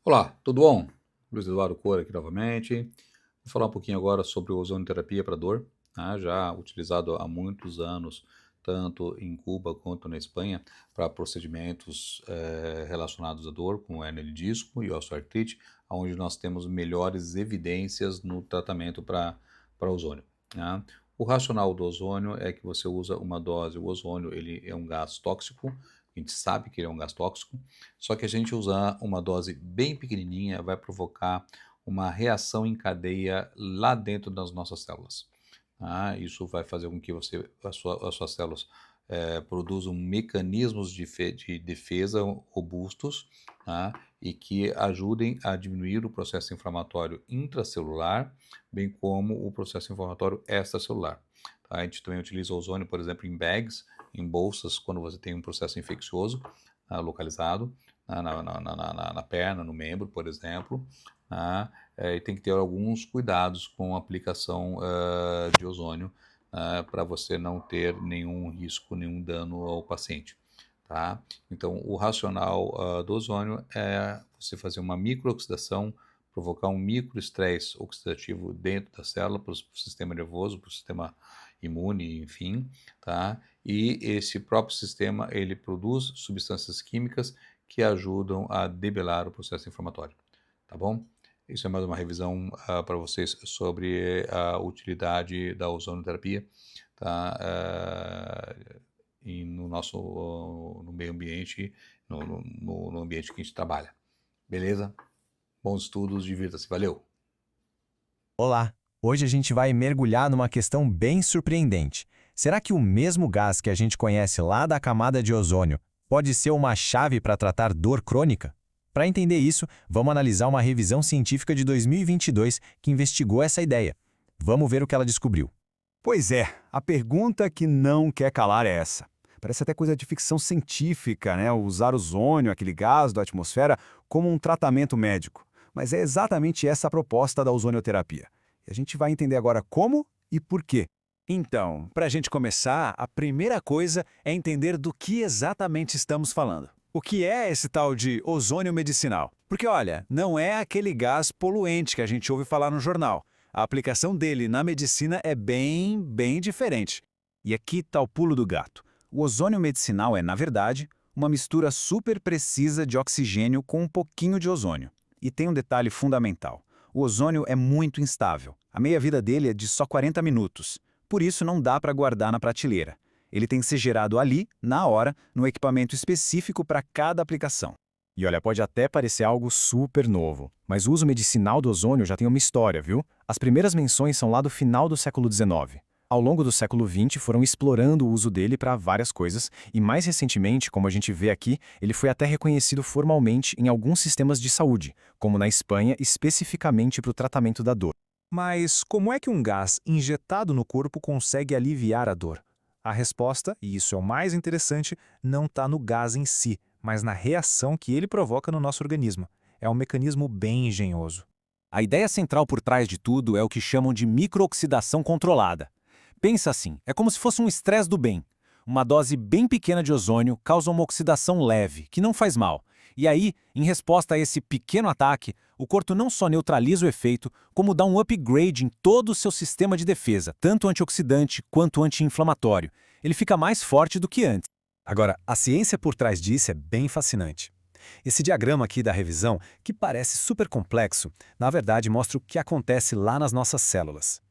Olá, tudo bom? Luiz Eduardo Coura aqui novamente. Vou falar um pouquinho agora sobre o ozonioterapia para dor, tá? Já utilizado há muitos anos, tanto em Cuba quanto na Espanha, para procedimentos relacionados à dor, como hernia de disco e osteoartrite, onde nós temos melhores evidências no tratamento para ozônio, tá? O racional do ozônio é que você usa uma dose. O ozônio ele é um gás tóxico, a gente sabe que ele é um gás tóxico, só que a gente usar uma dose bem pequenininha vai provocar uma reação em cadeia lá dentro das nossas células. Tá? Isso vai fazer com que as suas células produzam mecanismos de defesa robustos, tá? E que ajudem a diminuir o processo inflamatório intracelular, bem como o processo inflamatório extracelular. Tá? A gente também utiliza ozônio, por exemplo, em bags, em bolsas, quando você tem um processo infeccioso localizado na perna, no membro, por exemplo. Tá? E tem que ter alguns cuidados com a aplicação de ozônio para você não ter nenhum risco, nenhum dano ao paciente. Tá? Então, o racional do ozônio é você fazer uma microoxidação, provocar um microestresse oxidativo dentro da célula, para o sistema nervoso, para o sistema imune, enfim, tá? E esse próprio sistema, ele produz substâncias químicas que ajudam a debelar o processo inflamatório, tá bom? Isso é mais uma revisão para vocês sobre a utilidade da ozonoterapia, tá? E no meio ambiente, no ambiente que a gente trabalha. Beleza? Bons estudos, divirta-se. Valeu! Olá! Hoje a gente vai mergulhar numa questão bem surpreendente. Será que o mesmo gás que a gente conhece lá da camada de ozônio pode ser uma chave para tratar dor crônica? Para entender isso, vamos analisar uma revisão científica de 2022 que investigou essa ideia. Vamos ver o que ela descobriu. Pois é, a pergunta que não quer calar é essa. Parece até coisa de ficção científica, né? Usar ozônio, aquele gás da atmosfera, como um tratamento médico. Mas é exatamente essa a proposta da ozonioterapia. E a gente vai entender agora como e por quê. Então, para a gente começar, a primeira coisa é entender do que exatamente estamos falando. O que é esse tal de ozônio medicinal? Porque, olha, não é aquele gás poluente que a gente ouve falar no jornal. A aplicação dele na medicina é bem diferente. E aqui está o pulo do gato. O ozônio medicinal é, na verdade, uma mistura super precisa de oxigênio com um pouquinho de ozônio. E tem um detalhe fundamental. O ozônio é muito instável. A meia-vida dele é de só 40 minutos. Por isso não dá para guardar na prateleira. Ele tem que ser gerado ali, na hora, no equipamento específico para cada aplicação. E olha, pode até parecer algo super novo, mas o uso medicinal do ozônio já tem uma história, viu? As primeiras menções são lá do final do século XIX. Ao longo do século XX foram explorando o uso dele para várias coisas, e mais recentemente, como a gente vê aqui, ele foi até reconhecido formalmente em alguns sistemas de saúde, como na Espanha, especificamente para o tratamento da dor. Mas como é que um gás injetado no corpo consegue aliviar a dor? A resposta, e isso é o mais interessante, não está no gás em si, mas na reação que ele provoca no nosso organismo. É um mecanismo bem engenhoso. A ideia central por trás de tudo é o que chamam de microoxidação controlada. Pensa assim, é como se fosse um estresse do bem. Uma dose bem pequena de ozônio causa uma oxidação leve, que não faz mal. E aí, em resposta a esse pequeno ataque, o corpo não só neutraliza o efeito, como dá um upgrade em todo o seu sistema de defesa, tanto antioxidante quanto anti-inflamatório. Ele fica mais forte do que antes. Agora, a ciência por trás disso é bem fascinante. Esse diagrama aqui da revisão, que parece super complexo, na verdade mostra o que acontece lá nas nossas células.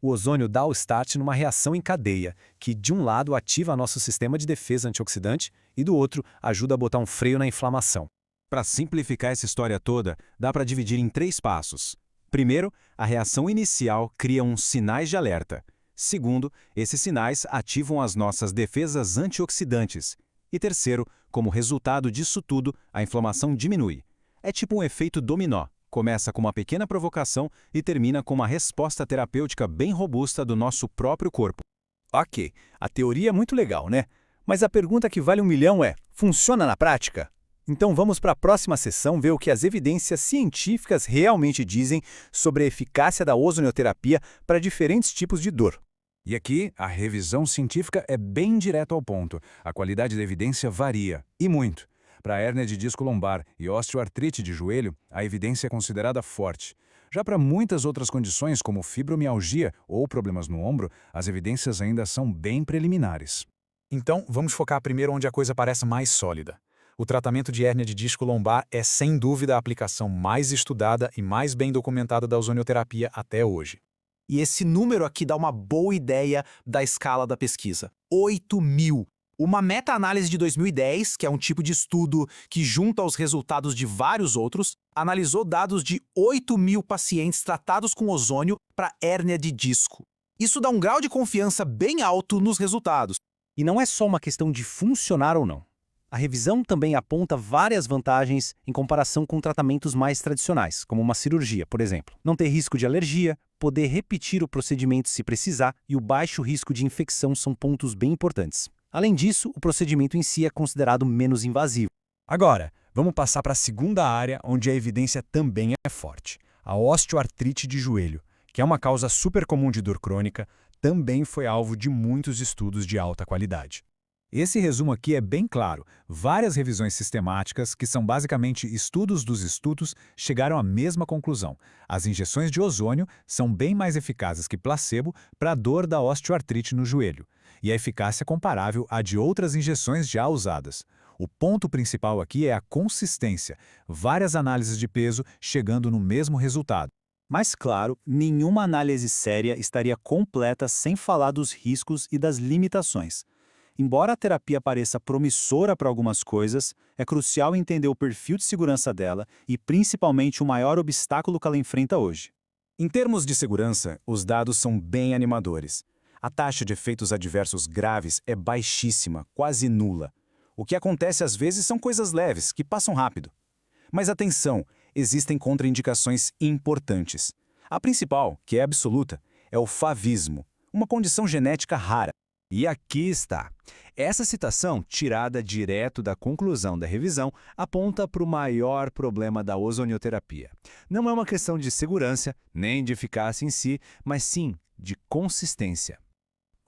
O ozônio dá o start numa reação em cadeia, que de um lado ativa nosso sistema de defesa antioxidante e do outro ajuda a botar um freio na inflamação. Para simplificar essa história toda, dá para dividir em 3 passos. Primeiro, a reação inicial cria uns sinais de alerta. Segundo, esses sinais ativam as nossas defesas antioxidantes. E terceiro, como resultado disso tudo, a inflamação diminui. É tipo um efeito dominó. Começa com uma pequena provocação e termina com uma resposta terapêutica bem robusta do nosso próprio corpo. Ok, a teoria é muito legal, né? Mas a pergunta que vale 1 milhão é: funciona na prática? Então vamos para a próxima sessão ver o que as evidências científicas realmente dizem sobre a eficácia da ozonioterapia para diferentes tipos de dor. E aqui, a revisão científica é bem direto ao ponto. A qualidade da evidência varia, e muito. Para hérnia de disco lombar e osteoartrite de joelho, a evidência é considerada forte. Já para muitas outras condições, como fibromialgia ou problemas no ombro, as evidências ainda são bem preliminares. Então, vamos focar primeiro onde a coisa parece mais sólida. O tratamento de hérnia de disco lombar é, sem dúvida, a aplicação mais estudada e mais bem documentada da ozonioterapia até hoje. E esse número aqui dá uma boa ideia da escala da pesquisa. 8.000. Uma meta-análise de 2010, que é um tipo de estudo que junta os resultados de vários outros, analisou dados de 8.000 pacientes tratados com ozônio para hérnia de disco. Isso dá um grau de confiança bem alto nos resultados. E não é só uma questão de funcionar ou não. A revisão também aponta várias vantagens em comparação com tratamentos mais tradicionais, como uma cirurgia, por exemplo. Não ter risco de alergia, poder repetir o procedimento se precisar e o baixo risco de infecção são pontos bem importantes. Além disso, o procedimento em si é considerado menos invasivo. Agora, vamos passar para a segunda área onde a evidência também é forte. A osteoartrite de joelho, que é uma causa super comum de dor crônica, também foi alvo de muitos estudos de alta qualidade. Esse resumo aqui é bem claro. Várias revisões sistemáticas, que são basicamente estudos dos estudos, chegaram à mesma conclusão. As injeções de ozônio são bem mais eficazes que placebo para a dor da osteoartrite no joelho, e a eficácia é comparável à de outras injeções já usadas. O ponto principal aqui é a consistência. Várias análises de peso chegando no mesmo resultado. Mas, claro, nenhuma análise séria estaria completa sem falar dos riscos e das limitações. Embora a terapia pareça promissora para algumas coisas, é crucial entender o perfil de segurança dela e principalmente o maior obstáculo que ela enfrenta hoje. Em termos de segurança, os dados são bem animadores. A taxa de efeitos adversos graves é baixíssima, quase nula. O que acontece às vezes são coisas leves, que passam rápido. Mas atenção, existem contraindicações importantes. A principal, que é absoluta, é o favismo, uma condição genética rara. E aqui está. Essa citação, tirada direto da conclusão da revisão, aponta para o maior problema da ozonioterapia. Não é uma questão de segurança, nem de eficácia em si, mas sim de consistência.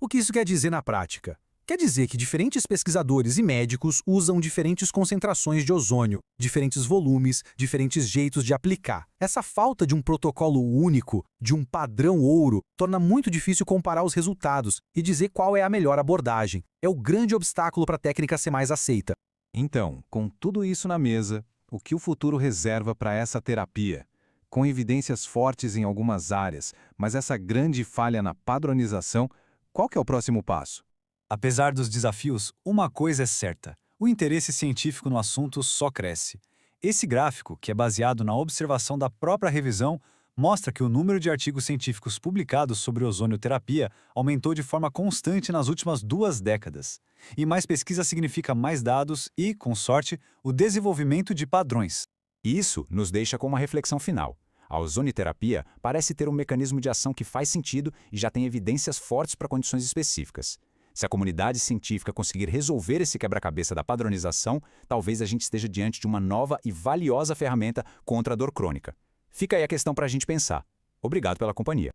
O que isso quer dizer na prática? Quer dizer que diferentes pesquisadores e médicos usam diferentes concentrações de ozônio, diferentes volumes, diferentes jeitos de aplicar. Essa falta de um protocolo único, de um padrão ouro, torna muito difícil comparar os resultados e dizer qual é a melhor abordagem. É o grande obstáculo para a técnica ser mais aceita. Então, com tudo isso na mesa, o que o futuro reserva para essa terapia? Com evidências fortes em algumas áreas, mas essa grande falha na padronização, qual que é o próximo passo? Apesar dos desafios, uma coisa é certa: o interesse científico no assunto só cresce. Esse gráfico, que é baseado na observação da própria revisão, mostra que o número de artigos científicos publicados sobre ozonioterapia aumentou de forma constante nas últimas 2 décadas. E mais pesquisa significa mais dados e, com sorte, o desenvolvimento de padrões. Isso nos deixa com uma reflexão final. A ozonioterapia parece ter um mecanismo de ação que faz sentido e já tem evidências fortes para condições específicas. Se a comunidade científica conseguir resolver esse quebra-cabeça da padronização, talvez a gente esteja diante de uma nova e valiosa ferramenta contra a dor crônica. Fica aí a questão para a gente pensar. Obrigado pela companhia.